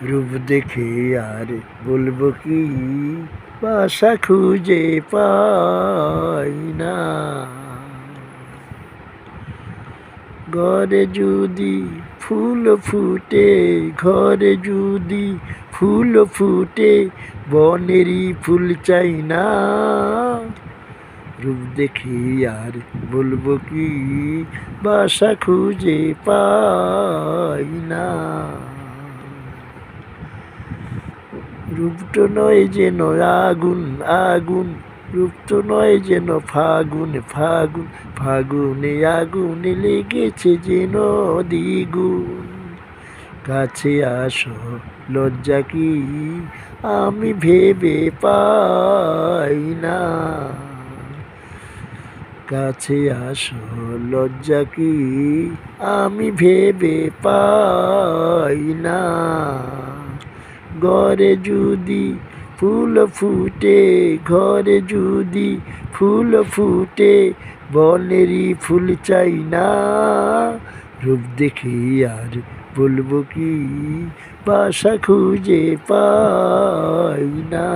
রূপ দেখে আর বলবো কি, বাসা খুঁজে পাই না। ঘরে যদি ফুল ফুটে, ঘরে যদি ফুল ফুটে, বনেরই ফুল চাই না। রূপ দেখি আর বলবো কি, বাসা খুঁজে পাই না। রূপটো নয় যেন আগুন আগুন, রূপটো নয় যেন ফাগুন ফাগুন, ফাগুনে আগুনে লেগেছে যেন দ্বিগুণ। কাছে আসো লজ্জা কি আমি ভেবে পাই না। কাছে আসো লজ্জা কি আমি ভেবে পাই না। ঘরে যদি ফুল ফুটে, ঘরে যদি ফুল ফুটে, বনেরই ফুল চাই না। রূপ দেখি আর বলবো কি, বাসা খুঁজে পাই না।